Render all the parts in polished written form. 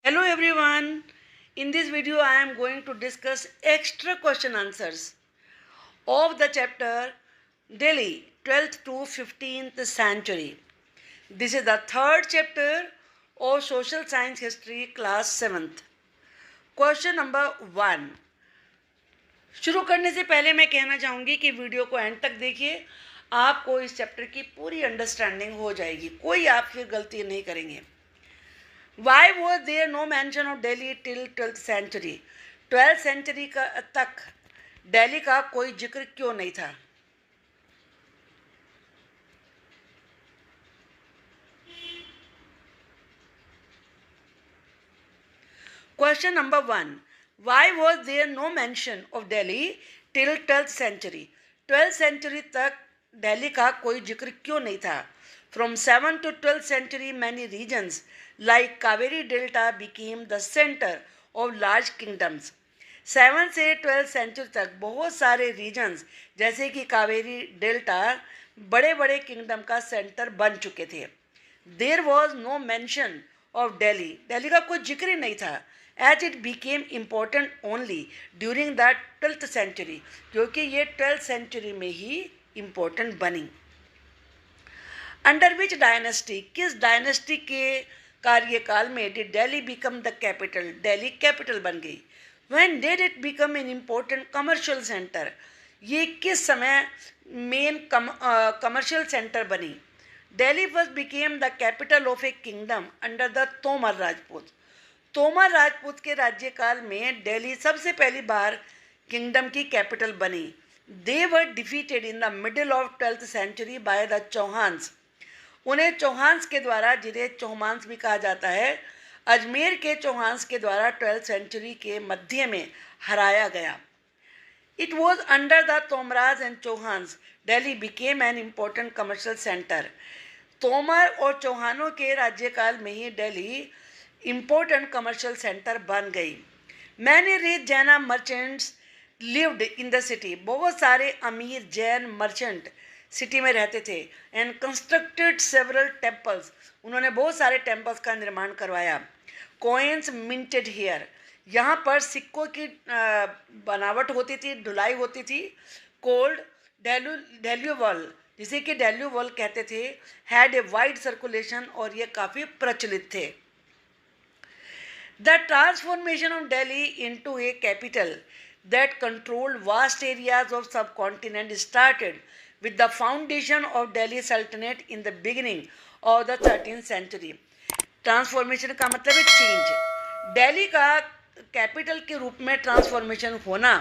Hello everyone. In this video I am going to discuss extra question answers of the chapter Delhi 12th to 15th century. This is the third chapter of Social Science History class 7th. Question number 1. शुरू करने से पहले मैं कहना चाहूँगी कि video को and तक देखिए, आपको इस चैप्टर की पूरी अंडरस्टैंडिंग हो जाएगी, कोई आप फिर गलती नहीं करेंगे. Why was there no mention of Delhi till 12th century? 12th century का तक दिल्ली का कोई जिक्र क्यों नहीं था? Question number 1. Why was there no mention of Delhi till 12th century? 12th century तक दिल्ली का कोई जिक्र क्यों नहीं था? From 7th to 12th century, many regions like Kaveri Delta became the center of large kingdoms. 7th से 12th century तक बहुत सारे रीजन्स जैसे कि कावेरी डेल्टा बड़े बड़े किंगडम का सेंटर बन चुके थे. There was no mention of Delhi. Delhi का कोई जिक्र ही नहीं था. As it became important only during the 12th century, क्योंकि ये 12th सेंचुरी में ही इम्पोर्टेंट बनी. अंडर विच डायनेस्टी, किस डायनेस्टी के कार्यकाल में did Delhi become the capital, Delhi capital बन गई. When did it become an important commercial centre, ये किस समय मेन कमर्शियल सेंटर बनी. Delhi first became the capital of A kingdom under the Tomar Rajput. Tomar Rajput के राज्यकाल में दिल्ली सबसे पहली बार किंगडम की कैपिटल बनी. They were defeated in the middle of 12th century by the Chauhans. उन्हें चौहान्स के द्वारा, जिन्हें चौहान्स भी कहा जाता है, अजमेर के चौहान्स के द्वारा 12th सेंचुरी के मध्य में हराया गया. It was under the Tomaras and Chauhans Delhi became an important commercial centre. Tomar और चौहानों के राज्यकाल में ही दिल्ली इम्पोर्टेंट कमर्शियल सेंटर बन गई. Many rich Jain merchants lived in the city. बहुत सारे अमीर जैन मर्चेंट सिटी में रहते थे. And constructed several temples. उन्होंने बहुत सारे टेम्पल्स का निर्माण करवाया. Coins minted here. यहाँ पर सिक्कों की बनावट होती थी, ढुलाई होती थी. कोल्ड डेल्यूवल, जिसे कि डेल्यूवल कहते थे, हैड ए वाइड सर्कुलेशन, और ये काफ़ी प्रचलित थे. The transformation of Delhi into A capital that controlled vast areas of subcontinent started with the foundation of Delhi Sultanate in the beginning of the 13th century. Transformation का मतलब है change. Delhi का capital के रूप में ट्रांसफॉर्मेशन होना,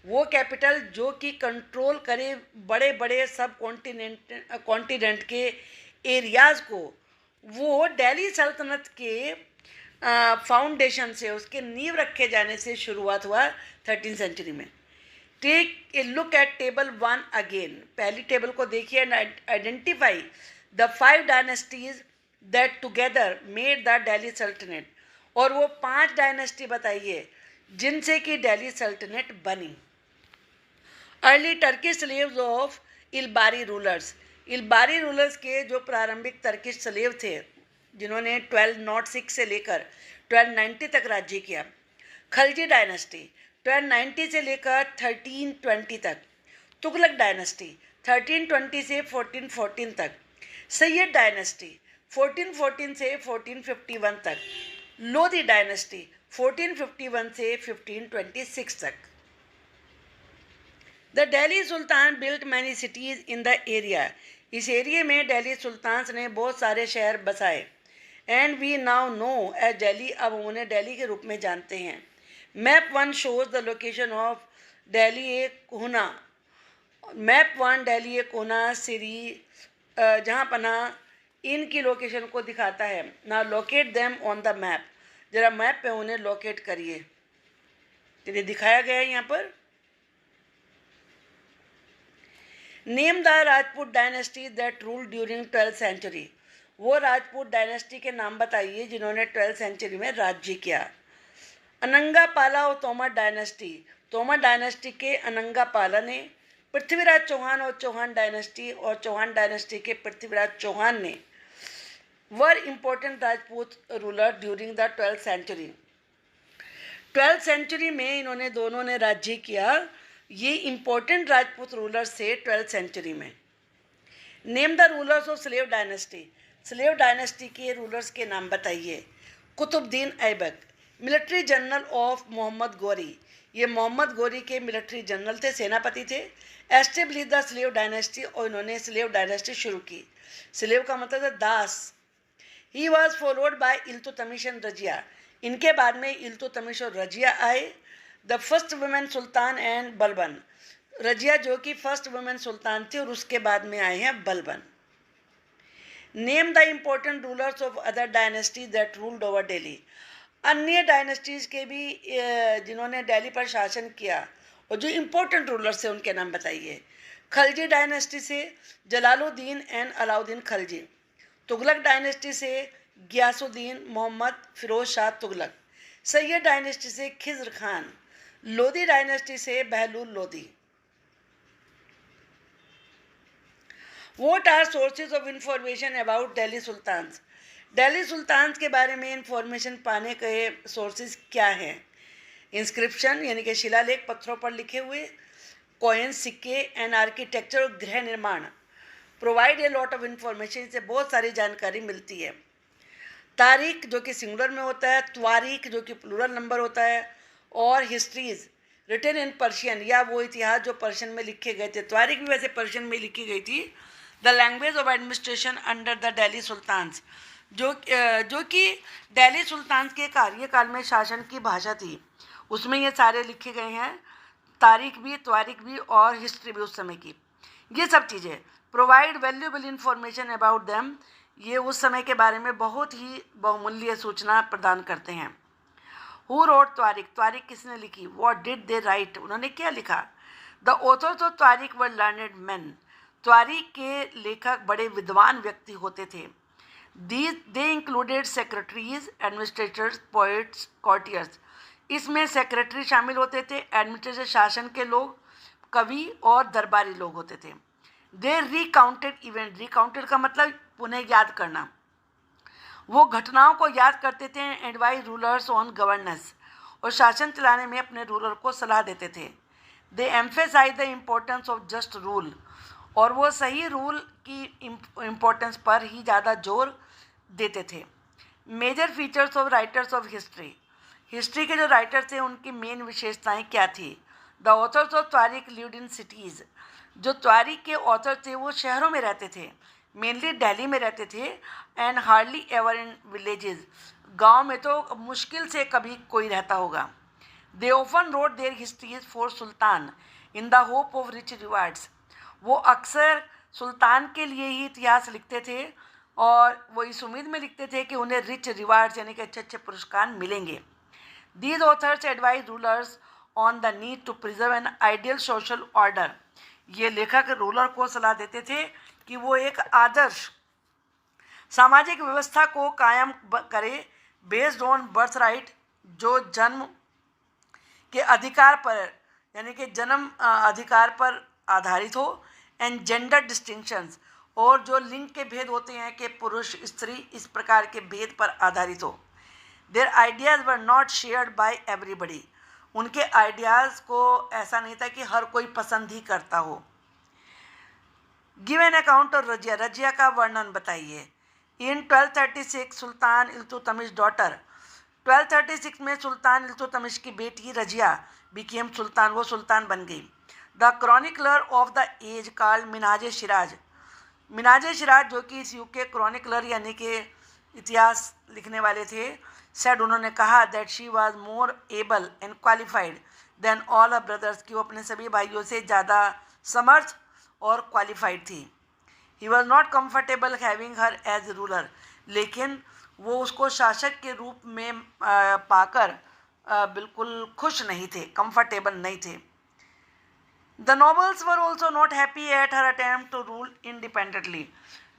वो कैपिटल जो कि कंट्रोल करे बड़े बड़े सब कॉन्टिनेंट के एरियाज़ को, वो दिल्ली सल्तनत के फाउंडेशन से, उसके नींव रखे जाने से शुरुआत हुआ 13th सेंचुरी में. Take a look at table 1 again. पहली टेबल को देखिए and identify the 5 dynasties that together made the Delhi Sultanat. और वो 5 डायनेस्टी बताइए जिनसे कि दिल्ली सल्तनत बनी. Early Turkish slaves of Ilbari rulers. Ilbari rulers के जो प्रारंभिक टर्किश स्लेव थे, जिन्होंने 1206 से लेकर 1290 तक राज्य किया. खलजी डायनेस्टी 1290 से लेकर 1320 तक. तुगलक डायनेस्टी 1320 से 1414 तक. सैयद डायनेस्टी 1414 से 1451 तक. लोधी डायनेस्टी 1451 से 1526 तक. The Delhi sultan built many cities in the area. इस एरिया में दिल्ली सुल्तान ने बहुत सारे शहर बसाए. And we now know as Delhi. अब उन्हें दिल्ली के रूप में जानते हैं. Map 1 shows the location of Delhi e Kohna. Map 1 Delhi e Kohna, Siri, Jahanpanah, इनकी लोकेशन को दिखाता है. ना locate them on the map. जरा मैप पे उन्हें लोकेट करिए. इन्हें दिखाया गया है यहाँ पर. Name the Rajput dynasty that rule during 12th century. वो राजपूत डायनेस्टी के नाम बताइए जिन्होंने 12th सेंचुरी में राज्य किया. अनंगापाला और तोमर डायनेस्टी. तोमर डायनेस्टी के अनंगापाला ने. पृथ्वीराज चौहान और चौहान डायनेस्टी, और चौहान डायनेस्टी के पृथ्वीराज चौहान ने. were important Rajput ruler during the 12th century. 12th century में इन्होंने दोनों ने राज्य किया. ये इंपॉर्टेंट राजपूत रूलर्स थे 12th सेंचुरी में. Name the rulers of slave dynasty. Slave dynasty के रूलर्स के नाम बताइए. Qutbuddin Aibak, military general of Mohammad Ghori. ये मोहम्मद गौरी के मिलिट्री जनरल थे, सेनापति थे. एस्टेब्लिश द स्लेव डायनेस्टी, और इन्होंने स्लेव डायनेस्टी शुरू की. स्लेव का मतलब है दास. He was followed by Iltutmish and Razia. इनके बाद में इल्तुतमिश और रजिया आए. The first women sultan and Balban. Razia जो कि फर्स्ट वुमेन सुल्तान थी, और उसके बाद में आए हैं Balban. Name the important rulers of other dynasty that ruled over Delhi. अन्य डायनेस्टीज के भी जिन्होंने दिल्ली पर शासन किया और जो इम्पोर्टेंट रूलर्स थे उनके नाम बताइए. खलजी डायनेस्टी से जलालुद्दीन एंड अलाउद्दीन खलजी. तुगलक डायनेस्टी से गियासुद्दीन मोहम्मद फिरोज शाह तुगलक. सैयद डायनेस्टी से खिज्र खान. लोधी डायनेस्टी से बहलूल Lodhi. What are sources of information about Delhi Sultans? Delhi सुल्तान के बारे में इंफॉर्मेशन पाने के सोर्सेज क्या हैं? इंस्क्रिप्शन यानी कि शिलालेख, पत्थरों पर लिखे हुए, कॉइन, सिक्के एंड आर्किटेक्चर, गृह निर्माण. Provide a lot of information. इससे बहुत सारी जानकारी मिलती है. तारीख जो कि सिंगुलर में होता है, त्वारीख जो कि प्लूरल नंबर होता है, और हिस्ट्रीज रिटन इन पर्शियन, या वो इतिहास जो पर्शियन में लिखे गए थे. त्वारीख भी वैसे पर्शियन में लिखी गई थी. The language of administration under the Delhi sultans, जो कि दिल्ली सुल्तान के कार्यकाल में शासन की भाषा थी, उसमें ये सारे लिखे गए हैं. तारीख भी, त्वारीख भी और हिस्ट्री भी उस समय की. ये सब चीज़ें provide valuable information about them. ये उस समय के बारे में बहुत ही बहुमूल्य सूचना प्रदान करते हैं. Who wrote त्वारीख. त्वारीख किसने लिखी? What did they write. उन्होंने क्या लिखा? The authors of tawarikh were learned men. त्वारीख के लेखक बड़े विद्वान व्यक्ति होते थे. They included secretaries, administrators, poets, courtiers. इसमें सेक्रेटरी शामिल होते थे, एडमिनिस्ट्रेटर शासन के लोग, कवि और दरबारी लोग होते थे. दे रिकाउंटेड इवेंट. रिकाउंटेड का मतलब पुनः याद करना. वो घटनाओं को याद करते थे. एडवाइज रूलर्स ऑन गवर्नेंस, और शासन चलाने में अपने रूलर को सलाह देते थे. They emphasise the importance of just rule, और वो सही रूल की इम्पोर्टेंस पर ही ज़्यादा जोर देते थे. Major features of writers of history. History के जो राइटर थे उनकी मेन विशेषताएं क्या थी? The authors of tawarikh lived in cities. जो त्वारीख के ऑथर थे वो शहरों में रहते थे, मेनली दिल्ली में रहते थे. And hardly ever in villages. गांव में तो मुश्किल से कभी कोई रहता होगा. They often rode their histories for sultan in the hope of rich rewards. वो अक्सर सुल्तान के लिए ही इतिहास लिखते थे, और वो इस उम्मीद में लिखते थे कि उन्हें रिच रिवार्ड्स यानी कि अच्छे अच्छे पुरस्कार मिलेंगे. These authors advise rulers on the need to preserve an ideal social order. ये लेखक रूलर को सलाह देते थे कि वो एक आदर्श सामाजिक व्यवस्था को कायम करे, बेस्ड ऑन बर्थ राइट, जो जन्म के अधिकार पर यानी कि जन्म अधिकार पर आधारित हो. एंड जेंडर डिस्टिंक्शंस, और जो लिंग के भेद होते हैं कि पुरुष स्त्री, इस प्रकार के भेद पर आधारित हो. There ideas were not shared by everybody. उनके आइडियाज़ को ऐसा नहीं था कि हर कोई पसंद ही करता हो. Give an account of Razia. Razia का वर्णन बताइए. इन 1236 सुल्तान इल्तुतमिश डॉटर. 1236 में सुल्तान इल्तुतमिश की बेटी रजिया बिकेम सुल्तान, वो सुल्तान बन गई. The chronicler of the age called Minaj Siraj. Minaj Siraj जो कि इस युग के क्रॉनिकलर यानी कि इतिहास लिखने वाले थे, सेड, उन्होंने कहा that she was more able and qualified than all a brothers, की वो अपने सभी भाइयों से ज़्यादा समर्थ और क्वालिफाइड थी. He was not comfortable having her as ruler. लेकिन वो उसको शासक के रूप में पाकर बिल्कुल खुश नहीं थे, कंफर्टेबल नहीं थे. The nobles were also not happy at her attempt to rule independently.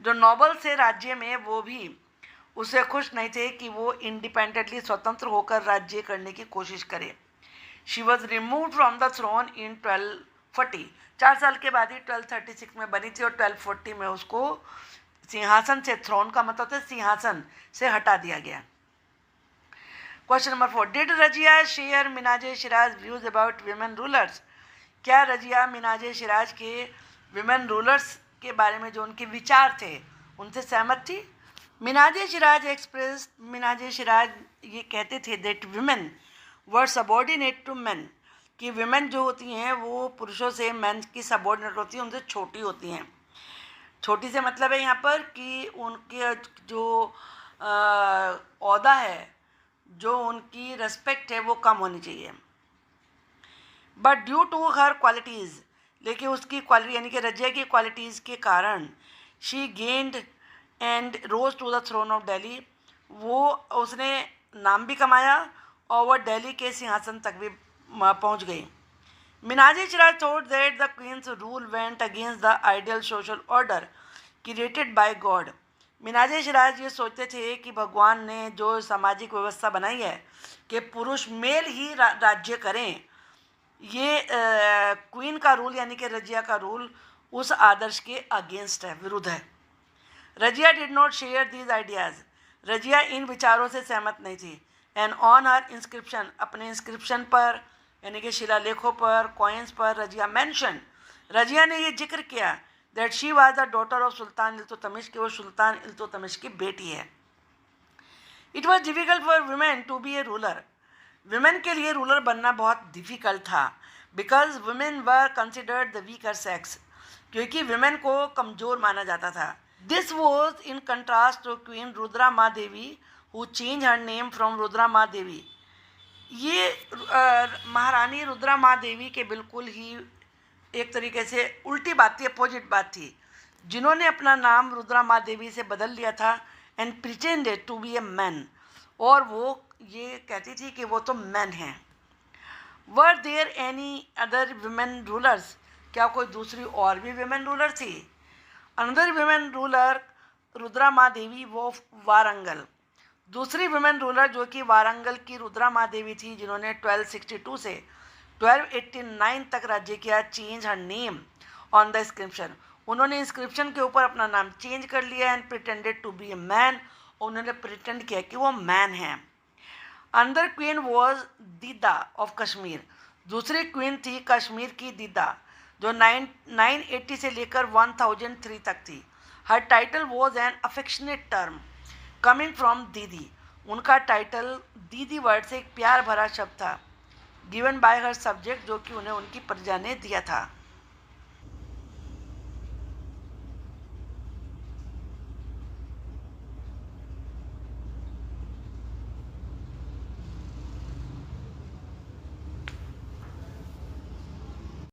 जो नॉबल थे राज्य में, वो भी उससे खुश नहीं थे कि वो इंडिपेंडेंटली स्वतंत्र होकर राज्य करने की कोशिश करे. She was removed from the throne in 1240. 4 साल के बाद ही 1236 में बनी थी, और 1240 में उसको सिंहासन से, थ्रोन का मतलब होता है सिंहासन से हटा दिया गया। Question number 4, did Razia share Minhaj Siraj views about women rulers? क्या रजिया मिनाजे शिराज के विमेन रूलर्स के बारे में जो उनके विचार थे उनसे सहमत थी? मिनाजे शिराज ये कहते थे that women were subordinate to men, कि विमेन जो होती हैं वो पुरुषों से मेन की सबॉर्डिनेट होती हैं, उनसे छोटी होती हैं। छोटी से मतलब है यहाँ पर कि उनके जो ओहदा है, जो उनकी रेस्पेक्ट है वो कम होनी चाहिए। But due to her qualities, लेकिन उसकी क्वालिटी यानी कि रजिया की क्वालिटीज़ के कारण, she gained and rose to the throne of Delhi, वो उसने नाम भी कमाया और वह दिल्ली के सिंहासन तक भी पहुंच गई। Minhaj Siraj thought that the queens rule went against the ideal social order created by God. Minhaj Siraj ये सोचते थे कि भगवान ने जो सामाजिक व्यवस्था बनाई है कि पुरुष मेल ही राज्य करें, ये क्वीन का रूल यानी कि रजिया का रूल उस आदर्श के अगेंस्ट है, विरुद्ध है। Razia did not share these ideas, Razia इन विचारों से सहमत नहीं थी। एंड ऑन हर इंस्क्रिप्शन, अपने इंस्क्रिप्शन पर यानी कि शिलालेखों पर, कॉइन्स पर रजिया ने ये जिक्र किया that she was the daughter of sultan Iltutmish, कि वो सुल्तान इल्तुतमिश की बेटी है। It was difficult for women to be a ruler, women के लिए रूलर बनना बहुत डिफ़िकल्ट था, because women were considered the weaker sex, क्योंकि वुमेन को कमज़ोर माना जाता था। This was in contrast to queen Rudrama Devi who change her name from Rudrama Devi. ये महारानी रुद्रमा देवी के बिल्कुल ही एक तरीके से उल्टी बात थी, अपोजिट बात थी, जिन्होंने अपना नाम रुद्रमा देवी से बदल लिया था and pretended to be a man, और वो ये कहती थी कि वो तो मैन हैं। Were there any other women rulers, क्या कोई दूसरी और भी वुमेन रूलर थी? Another women ruler Rudrama Devi वो वारंगल, दूसरी वुमेन रूलर जो कि वारंगल की रुद्रमा देवी थी, जिन्होंने 1262 से 1289 तक राज्य किया। Change her name on the inscription, उन्होंने इंस्क्रिप्शन के ऊपर अपना नाम चेंज कर लिया and pretended to be a man, उन्होंने प्रिटेंड किया कि वो मैन हैं। Another queen was Didda of Kashmir, दूसरी क्वीन थी कश्मीर की दीदा, जो 980 से लेकर 1003 तक थी। Her title was an affectionate term coming from didi, उनका टाइटल दीदी वर्ड से एक प्यार भरा शब्द था, गिवन बाय हर सब्जेक्ट, जो कि उन्हें उनकी प्रजा ने दिया था।